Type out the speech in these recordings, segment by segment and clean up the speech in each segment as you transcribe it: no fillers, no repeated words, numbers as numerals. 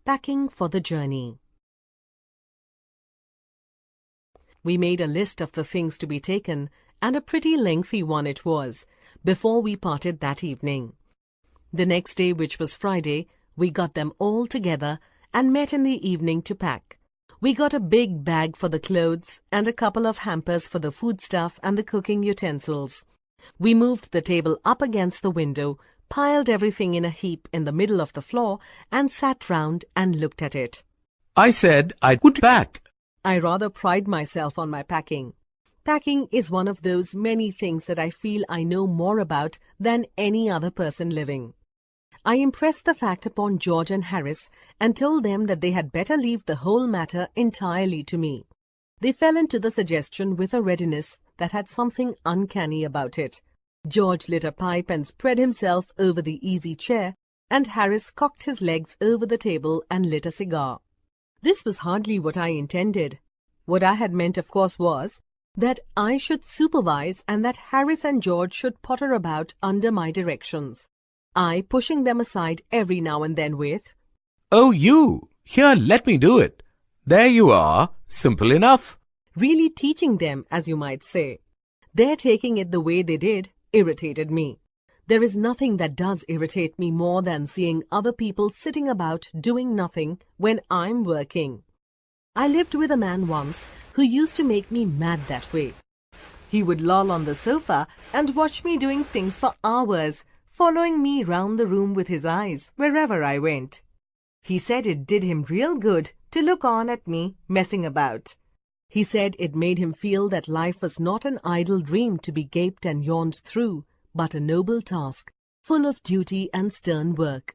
Packing for the journey. We made a list of the things to be taken, and a pretty lengthy one it was, before we parted that evening. The next day, which was Friday, we got them all together and met in the evening to pack. We got a big bag for the clothes and a couple of hampers for the foodstuff and the cooking utensils. We moved the table up against the window, piled everything in a heap in the middle of the floor, and sat round and looked at it. I said I would pack. I rather pride myself on my packing. Packing is one of those many things that I feel I know more about than any other person living. I impressed the fact upon George and Harris and told them that they had better leave the whole matter entirely to me. They fell into the suggestion with a readiness that had something uncanny about it. George lit a pipe and spread himself over the easy chair, and Harris cocked his legs over the table and lit a cigar. This was hardly what I intended. What I had meant, of course, was that I should supervise and that Harris and George should potter about under my directions, I pushing them aside every now and then with, "Oh, you! Here, let me do it. There you are. Simple enough." Really teaching them, as you might say. Their taking it the way they did irritated me. There is nothing that does irritate me more than seeing other people sitting about doing nothing when I'm working. I lived with a man once who used to make me mad that way. He would loll on the sofa and watch me doing things for hours, following me round the room with his eyes wherever I went. He said it did him real good to look on at me messing about. He said it made him feel that life was not an idle dream to be gaped and yawned through, but a noble task, full of duty and stern work.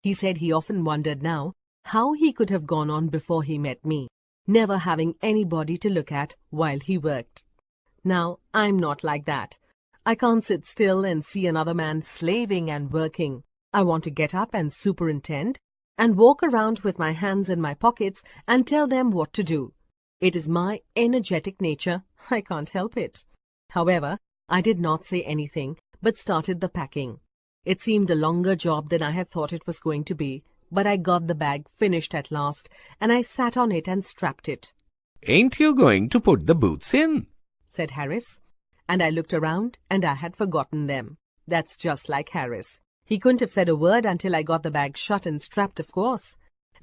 He said he often wondered now how he could have gone on before he met me, never having anybody to look at while he worked. Now, I'm not like that. I can't sit still and see another man slaving and working. I want to get up and superintend, and walk around with my hands in my pockets and tell them what to do. It is my energetic nature. I can't help it. However, I did not say anything, but started the packing. It seemed a longer job than I had thought it was going to be, but I got the bag finished at last, and I sat on it and strapped it. "Ain't you going to put the boots in?" said Harris. And I looked around, and I had forgotten them. That's just like Harris. He couldn't have said a word until I got the bag shut and strapped, of course.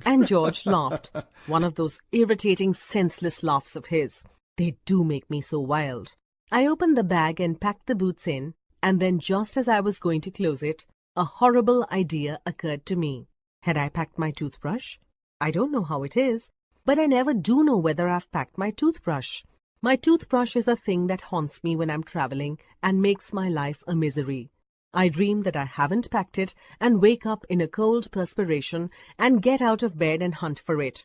And George laughed, one of those irritating, senseless laughs of his. They do make me so wild. I opened the bag and packed the boots in, and then just as I was going to close it, a horrible idea occurred to me. Had I packed my toothbrush? I don't know how it is, but I never do know whether I've packed my toothbrush. My toothbrush is a thing that haunts me when I'm traveling and makes my life a misery. I dream that I haven't packed it and wake up in a cold perspiration and get out of bed and hunt for it.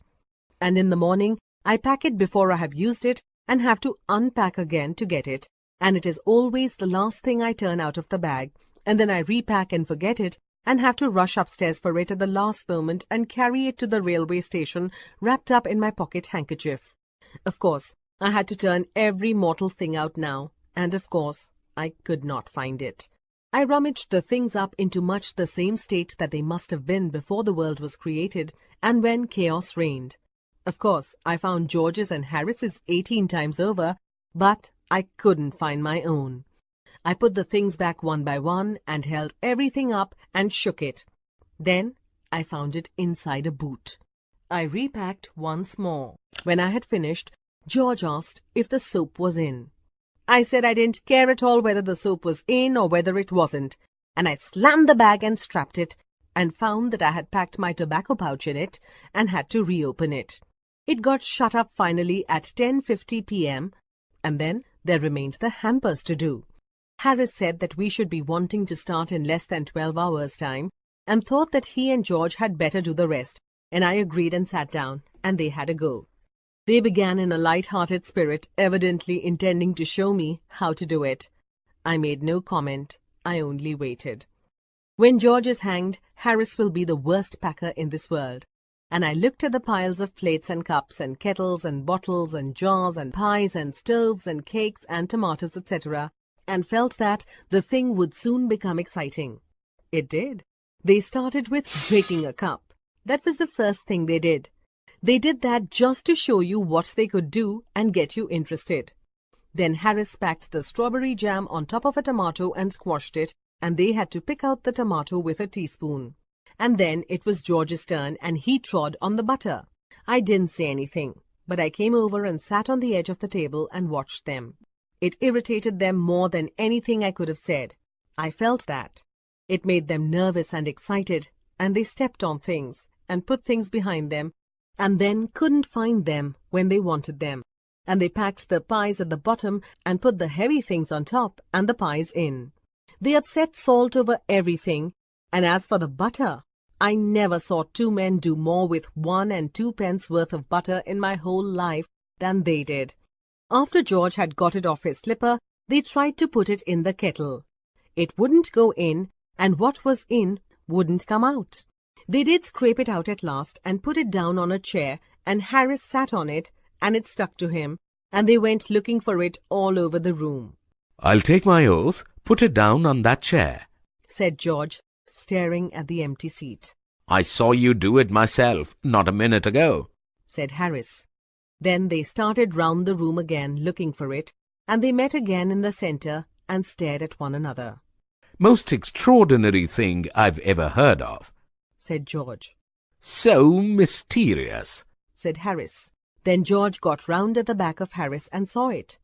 And in the morning, I pack it before I have used it and have to unpack again to get it, and it is always the last thing I turn out of the bag, and then I repack and forget it and have to rush upstairs for it at the last moment and carry it to the railway station wrapped up in my pocket handkerchief. Of course, I had to turn every mortal thing out now, and of course, I could not find it. I rummaged the things up into much the same state that they must have been before the world was created and when chaos reigned. Of course, I found George's and Harris's 18 times over, but I couldn't find my own. I put the things back one by one and held everything up and shook it. Then I found it inside a boot. I repacked once more. When I had finished, George asked if the soap was in. I said I didn't care at all whether the soap was in or whether it wasn't, and I slammed the bag and strapped it, and found that I had packed my tobacco pouch in it and had to reopen it. It got shut up finally at 10:50 p.m., and then there remained the hampers to do. Harris said that we should be wanting to start in less than 12 hours' time, and thought that he and George had better do the rest, and I agreed and sat down, and they had a go. They began in a light-hearted spirit, evidently intending to show me how to do it. I made no comment. I only waited. When George is hanged, Harris will be the worst packer in this world. And I looked at the piles of plates and cups and kettles and bottles and jars and pies and stoves and cakes and tomatoes, etc., and felt that the thing would soon become exciting. It did. They started with breaking a cup. That was the first thing they did. They did that just to show you what they could do and get you interested. Then Harris packed the strawberry jam on top of a tomato and squashed it, and they had to pick out the tomato with a teaspoon. And then it was George's turn, and he trod on the butter. I didn't say anything, but I came over and sat on the edge of the table and watched them. It irritated them more than anything I could have said. I felt that. It made them nervous and excited, and they stepped on things and put things behind them, and then couldn't find them when they wanted them. And they packed the pies at the bottom and put the heavy things on top and the pies in. They upset salt over everything, and as for the butter, I never saw two men do more with 1 and 2 pence worth of butter in my whole life than they did. After George had got it off his slipper, they tried to put it in the kettle. It wouldn't go in, and what was in wouldn't come out. They did scrape it out at last and put it down on a chair, and Harris sat on it, and it stuck to him, and they went looking for it all over the room. "I'll take my oath, put it down on that chair," said George, staring at the empty seat. "I saw you do it myself not a minute ago," said Harris. Then they started round the room again looking for it, and they met again in the centre and stared at one another. "Most extraordinary thing I've ever heard of," said George. "So mysterious," said Harris. Then George got round at the back of Harris and saw it.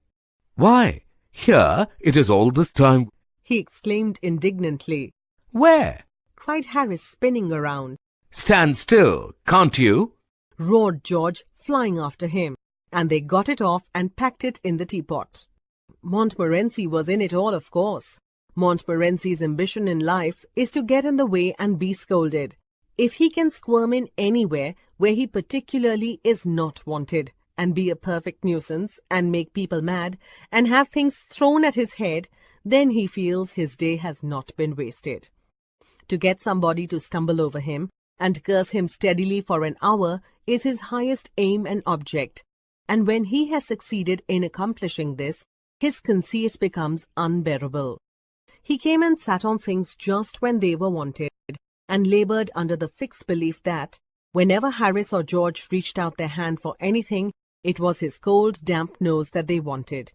"Why, here it is all this time." he exclaimed indignantly. "Where?" cried Harris, spinning around. "Stand still, can't you?" roared George, flying after him, and they got it off and packed it in the teapot. Montmorency was in it all, of course. Montmorency's ambition in life is to get in the way and be scolded. If he can squirm in anywhere where he particularly is not wanted, and be a perfect nuisance, and make people mad, and have things thrown at his head, then he feels his day has not been wasted. To get somebody to stumble over him and curse him steadily for an hour is his highest aim and object, and when he has succeeded in accomplishing this, his conceit becomes unbearable. He came and sat on things just when they were wanted, and labored under the fixed belief that, whenever Harris or George reached out their hand for anything, it was his cold, damp nose that they wanted.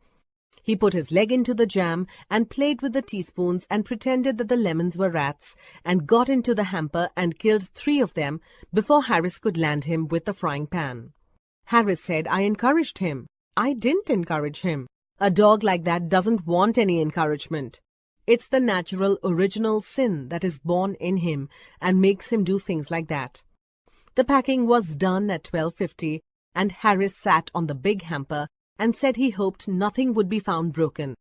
He put his leg into the jam and played with the teaspoons and pretended that the lemons were rats, and got into the hamper and killed 3 of them before Harris could land him with the frying pan. Harris said I encouraged him. I didn't encourage him. A dog like that doesn't want any encouragement. It's the natural, original sin that is born in him and makes him do things like that. The packing was done at 12:50, and Harris sat on the big hamper and said he hoped nothing would be found broken,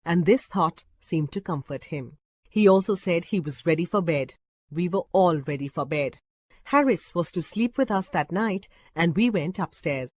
and this thought seemed to comfort him. He also said he was ready for bed. We were all ready for bed. Harris was to sleep with us that night, and we went upstairs.